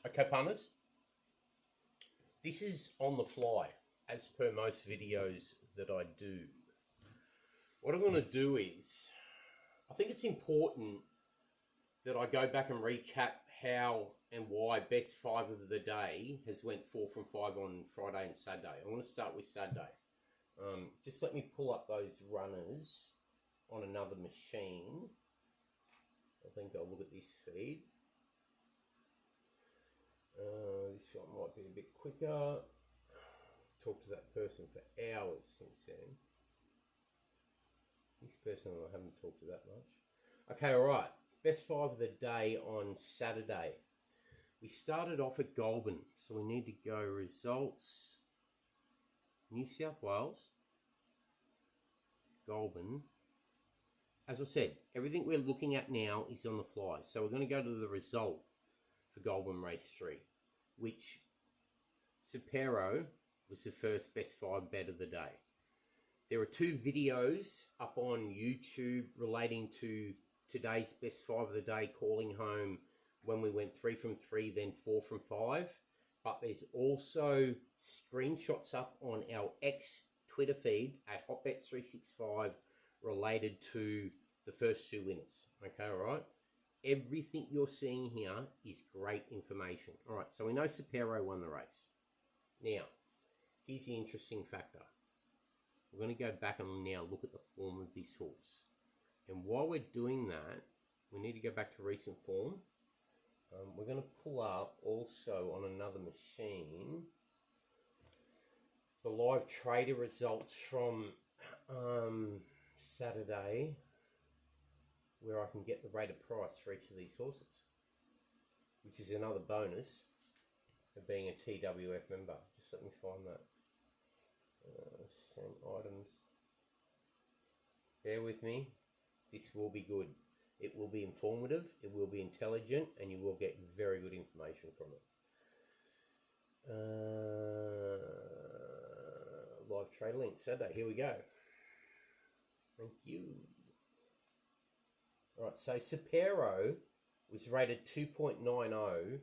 Okay, punters, this is on the fly, as per most videos that I do. What I'm going to do is, I think it's important that I go back and recap how and why best 5 of the day has went 4 from 5 on Friday and Saturday. I want to start with Saturday. Just let me pull up those runners on another machine. I think I'll look at this feed. This one might be a bit quicker. Talked to that person for hours since then. This person I haven't talked to that much. Okay, all right. Best 5 of the day on Saturday. We started off at Goulburn, so we need to go results. New South Wales, Goulburn. As I said, everything we're looking at now is on the fly. So we're going to go to the result for Goulburn Race 3, which Supairo was the first best 5 bet of the day. There are 2 videos up on YouTube relating to today's best 5 of the day, calling home when we went 3 from 3, then 4 from 5. But there's also screenshots up on our Twitter feed at HotBets365 related to the first 2 winners. Okay, all right? Everything you're seeing here is great information. All right, so we know Supairo won the race. Now, here's the interesting factor. We're going to go back and now look at the form of this horse. And while we're doing that, we need to go back to recent form. We're going to pull up also on another machine the live trader results from Saturday, where I can get the rate of price for each of these horses, which is another bonus of being a TWF member. Just let me find that. Send items. Bear with me. This will be good. It will be informative, it will be intelligent, and you will get very good information from it. Live trade link, Saturday, here we go. Thank you. All right, so Supairo was rated 2.90.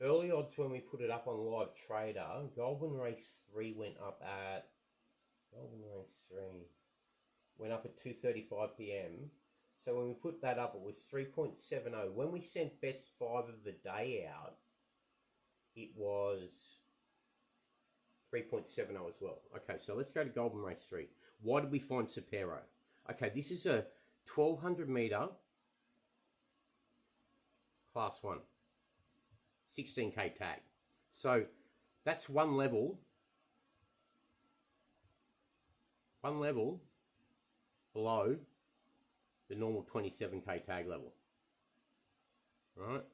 Early odds when we put it up on Live Trader, Goulburn Race 3 went up at 2:35 p.m. So when we put that up, it was 3.70. When we sent best 5 of the day out, it was 3.70 as well. Okay, so let's go to Goulburn Race 3. Why did we find Supairo? Okay, this is a 1,200 metre Class 1. 16k tag. So that's one level below the normal 27k tag level, right,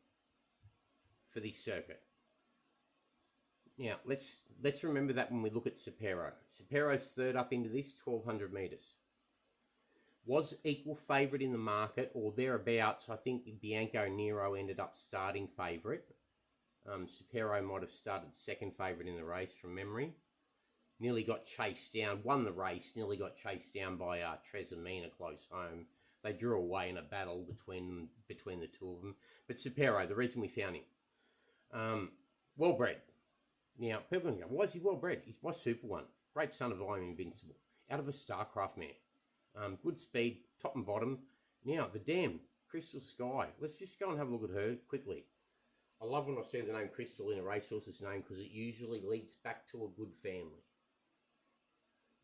for this circuit. Now let's remember that when we look at Supairo. Supairo's third up into this 1,200 metres. Was equal favourite in the market or thereabouts. I think Bianco Nero ended up starting favourite. Supairo might have started second favourite in the race from memory. Nearly got chased down, won the race, nearly got chased down by Trezamina close home. They drew away in a battle between the 2 of them. But Supairo, the reason we found him, well-bred. Now, people are going to go, why is he well-bred? He's by Super One. Great son of I Am Invincible. Out of a Starcraft mare. Good speed, top and bottom. Now, the dam, Crystal Sky. Let's just go and have a look at her quickly. I love when I see the name Crystal in a racehorse's name because it usually leads back to a good family.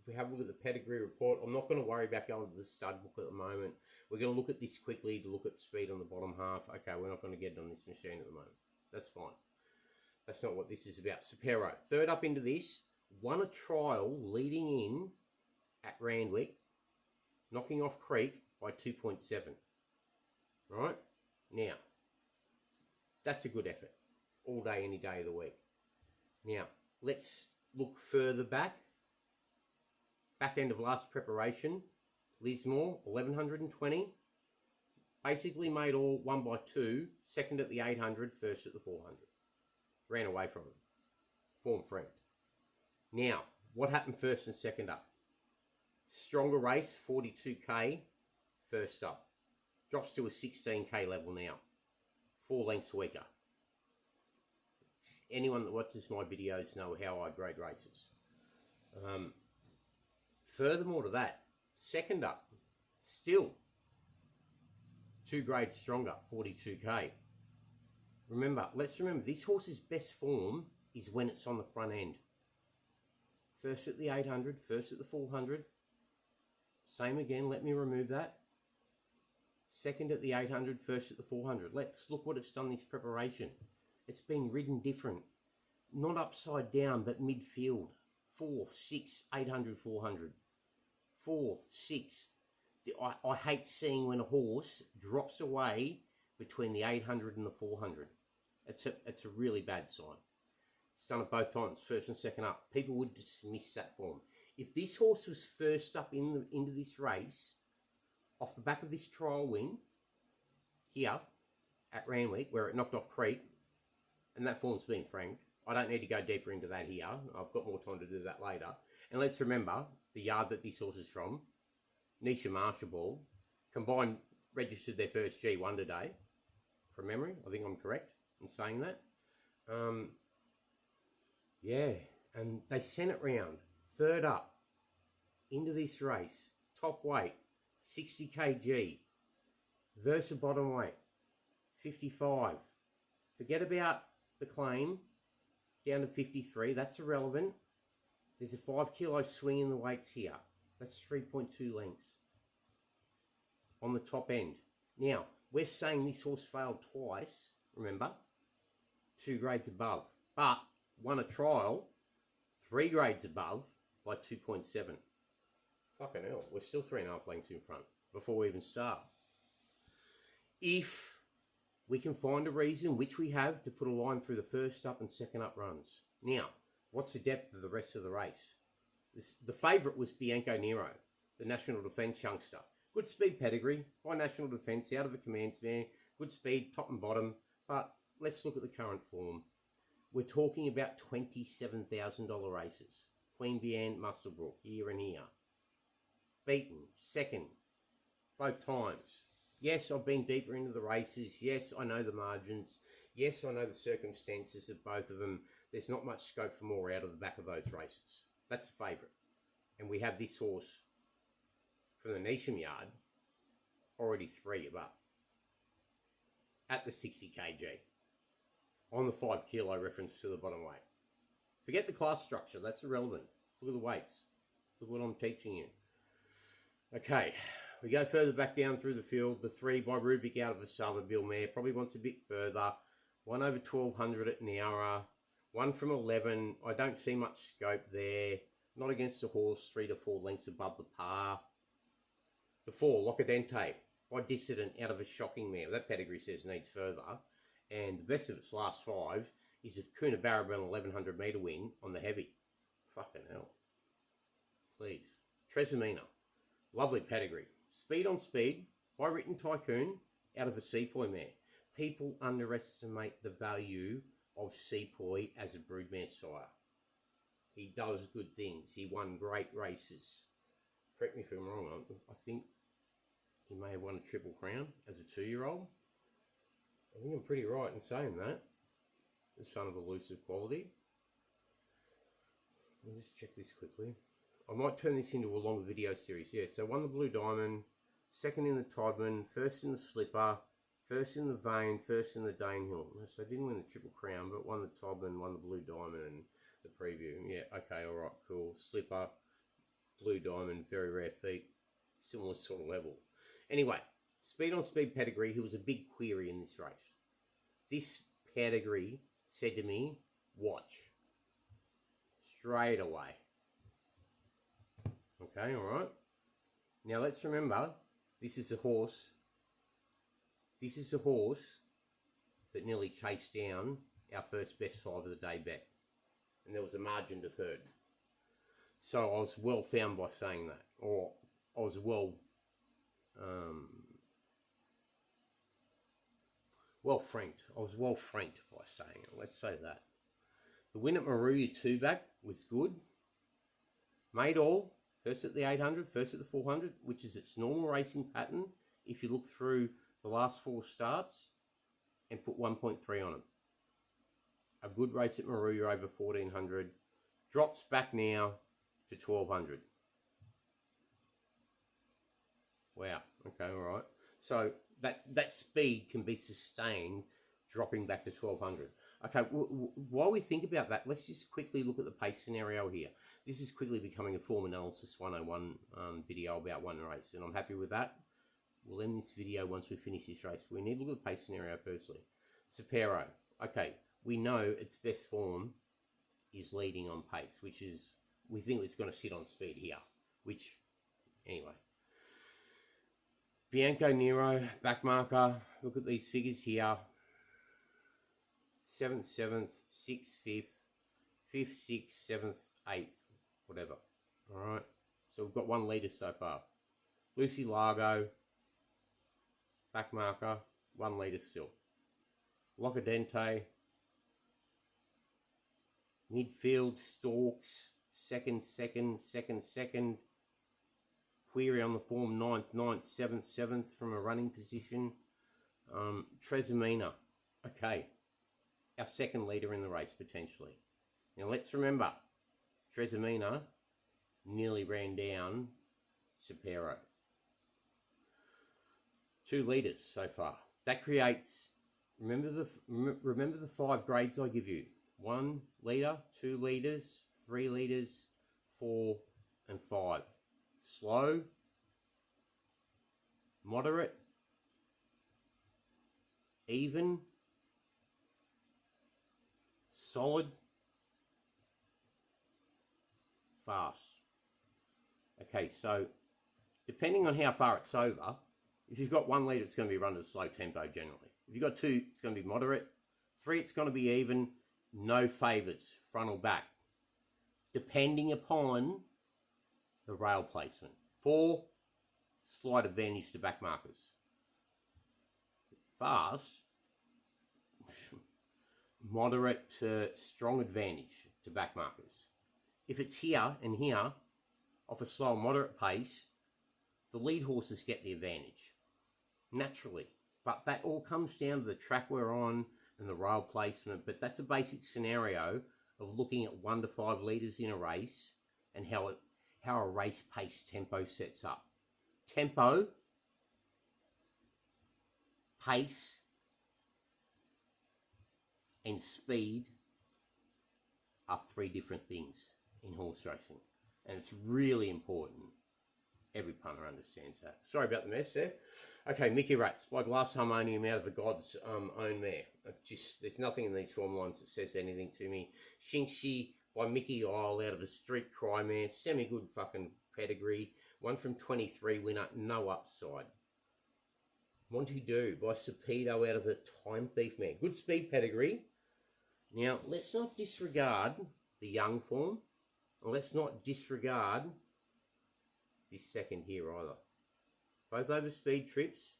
If we have a look at the pedigree report, I'm not going to worry about going to the stud book at the moment. We're going to look at this quickly to look at speed on the bottom half. Okay, we're not going to get it on this machine at the moment. That's fine. That's not what this is about. Supairo, third up into this, won a trial leading in at Randwick, knocking off Creek by 2.7. Right? Now, that's a good effort. All day, any day of the week. Now, let's look further back. Back end of last preparation. Lismore, 1120. Basically made all 1 by 2. Second at the 800, first at the 400. Ran away from him. Form friend. Now, what happened first and second up? Stronger race, 42k, first up. Drops to a 16k level now. 4 lengths weaker. Anyone that watches my videos know how I grade races. Furthermore to that, second up, still 2 grades stronger, 42k. Let's remember, this horse's best form is when it's on the front end. First at the 800, first at the 400. Same again, let me remove that. Second at the 800, first at the 400. Let's look what it's done this preparation. It's been ridden different. Not upside down, but midfield. 4th, 6th, 800, 400. 4th, 6th. I hate seeing when a horse drops away between the 800 and the 400. It's a really bad sign. It's done it both times, first and second up. People would dismiss that form. If this horse was first up into this race, off the back of this trial win, here at Randwick, where it knocked off Creek, and that form's been franked. I don't need to go deeper into that here. I've got more time to do that later. And let's remember, the yard that this horse is from, Nisha Marshall, combined registered their first G1 today, from memory. I think I'm correct in saying that. Yeah, and they sent it round, third up, into this race, top weight, 60 kg, versus bottom weight, 55. Forget about the claim, down to 53, that's irrelevant. There's a 5 kilo swing in the weights here. That's 3.2 lengths on the top end. Now, we're saying this horse failed twice, remember, 2 grades above, but won a trial 3 grades above by 2.7. Fucking hell, we're still 3.5 lengths in front before we even start. If we can find a reason, which we have, to put a line through the first up and second up runs. Now, what's the depth of the rest of the race? The favourite was Bianco Nero, the National Defence youngster. Good speed pedigree, high National Defence, out of a command snare, good speed, top and bottom. But let's look at the current form. We're talking about $27,000 races. Queen Bee, Musselbrook, here and here. Beaten, second, both times. Yes, I've been deeper into the races. Yes, I know the margins. Yes, I know the circumstances of both of them. There's not much scope for more out of the back of those races. That's a favourite. And we have this horse from the Neesham yard already 3 above at the 60 kg on the 5 kilo reference to the bottom weight. Forget the class structure. That's irrelevant. Look at the weights. Look what I'm teaching you. Okay, we go further back down through the field. The 3 by Rubik out of a Salvador mare. Probably wants a bit further. 1 over 1200 at an hour. 1 from 11. I don't see much scope there. Not against a horse 3 to 4 lengths above the par. The 4, Locadente, by Dissident out of a shocking mare. That pedigree says needs further. And the best of its last 5 is a Coonabarabran 1100 metre win on the heavy. Fucking hell. Please. Tresemina. Lovely pedigree. Speed on speed by Written Tycoon out of a Sepoy mare. People underestimate the value of Sepoy as a broodmare sire. He does good things. He won great races. Correct me if I'm wrong. I think he may have won a Triple Crown as a 2-year-old. I think I'm pretty right in saying that. The son of elusive quality. Let me just check this quickly. I might turn this into a longer video series. Yeah, so won the Blue Diamond, second in the Todman, first in the Slipper, first in the Vane, first in the Danehill. So I didn't win the Triple Crown, but won the Todman, won the Blue Diamond and the preview. Yeah, okay, all right, cool. Slipper, Blue Diamond, very rare feat. Similar sort of level. Anyway, speed on speed pedigree, he was a big query in this race. This pedigree said to me, watch. Straight away. Okay, all right. Now let's remember, this is a horse that nearly chased down our first best 5 of the day bet. And there was a margin to third. So I was well found by saying that. Or I was well franked. I was well franked by saying it. Let's say that. The win at Maruya 2-back was good. Made all. First at the 800, first at the 400, which is its normal racing pattern. If you look through the last 4 starts and put 1.3 on them. a good race at Maruya over 1400, drops back now to 1200. Wow, okay, all right. So that speed can be sustained dropping back to 1200. Okay, while we think about that, let's just quickly look at the pace scenario here. This is quickly becoming a form analysis 101 video about one race, and I'm happy with that. We'll end this video once we finish this race. We need to look at the pace scenario firstly. Supairo. Okay, we know its best form is leading on pace, which is, we think it's going to sit on speed here, which, anyway. Bianco Nero, back marker, look at these figures here. 7th, 7th, 6th, 5th, 5th, 6th, 7th, 8th, whatever. Alright, so we've got 1 leader so far. Lucy Largo, back marker, 1 leader still. Locadente, midfield, Storks, second, Query on the form, 9th, 9th, 7th, 7th from a running position. Tresemina, okay, our second leader in the race potentially. Now let's remember, Tresemina nearly ran down Supairo. 2 leaders so far. That creates, remember the 5 grades I give you. 1 leader, 2 leaders, 3 leaders, 4 and 5. Slow, moderate, even, solid, fast. Okay, so depending on how far it's over, if you've got 1 leader, it's going to be run at a slow tempo generally. If you've got 2, it's going to be moderate. 3, it's going to be even, no favours, front or back, depending upon the rail placement. 4, slight advantage to back markers. Fast, moderate to strong advantage to back markers. If it's here and here, off a slow moderate pace, the lead horses get the advantage, naturally. But that all comes down to the track we're on and the rail placement. But that's a basic scenario of looking at 1 to 5 leaders in a race and how a race pace tempo sets up. Tempo, pace, and speed are 3 different things in horse racing. And it's really important. Every punter understands that. Sorry about the mess there. Okay, Mickey Rats by Glass Harmonium out of the God's own mare. There's nothing in these form lines that says anything to me. Shinxi by Mickey Isle out of a Street Cry mare. Semi-good fucking pedigree. 1 from 23 winner, no upside. Monty Do by Supairo out of the Time Thief mare. Good speed pedigree. Now, let's not disregard the young form. And let's not disregard this second here either. Both over speed trips.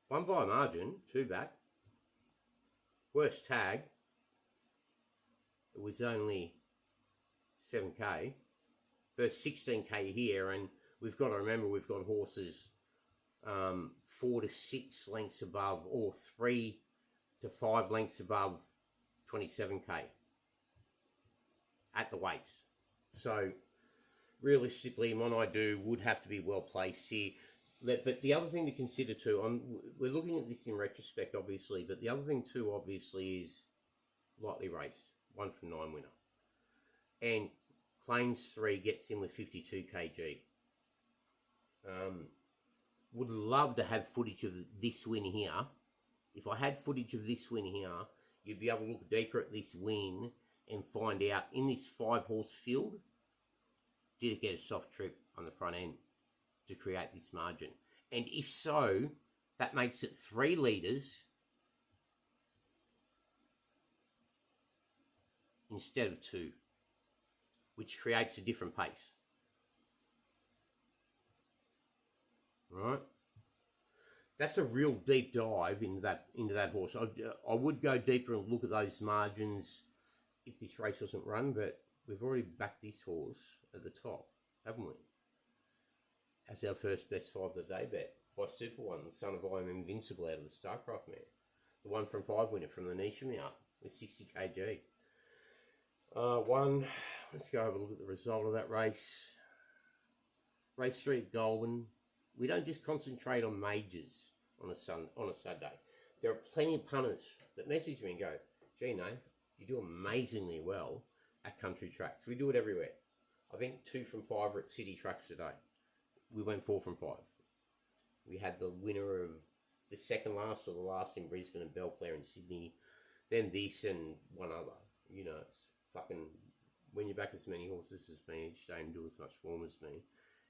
1 by a margin, 2 back. Worst tag. It was only 7k. First 16k here, and we've got to remember we've got horses 4 to 6 lengths above or 3 to 5 lengths above 27k at the weights. So realistically, Monaidu would have to be well placed here. But the other thing to consider too, we're looking at this in retrospect obviously, but the other thing too obviously is lightly raced, 1 from 9 winner. And Claims 3 gets in with 52 kg. Would love to have footage of this win here. If I had footage of this win here, you'd be able to look deeper at this win and find out in this 5-horse field, did it get a soft trip on the front end to create this margin? And if so, that makes it 3 leaders instead of 2, which creates a different pace. Right? That's a real deep dive into that horse. I would go deeper and look at those margins if this race wasn't run, but we've already backed this horse at the top, haven't we? As our first best 5 of the day bet by Super One, the son of I Am Invincible out of the Starcraft mare. The 1 from 5 winner from the Nisha Mount. with 60 kg. Let's go have a look at the result of that race. Race 3 at Goulburn. We don't just concentrate on majors on a Sunday. There are plenty of punters that message me and go, gee, Nate, you do amazingly well at country tracks. We do it everywhere. I think 2 from 5 are at city tracks today. We went 4 from 5. We had the winner of the second last or the last in Brisbane and Belclare in Sydney, then this and one other. You know, it's fucking, when you back as many horses as me each day and do as much form as me,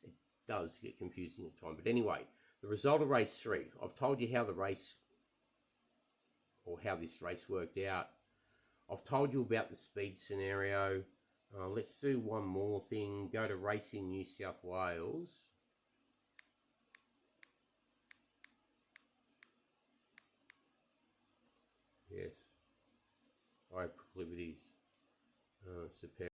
it does get confusing at times. But anyway, the result of race 3, I've told you how the race, or how this race worked out. I've told you about the speed scenario. Let's do one more thing. Go to Racing New South Wales. Yes. High proclivities. Supairo.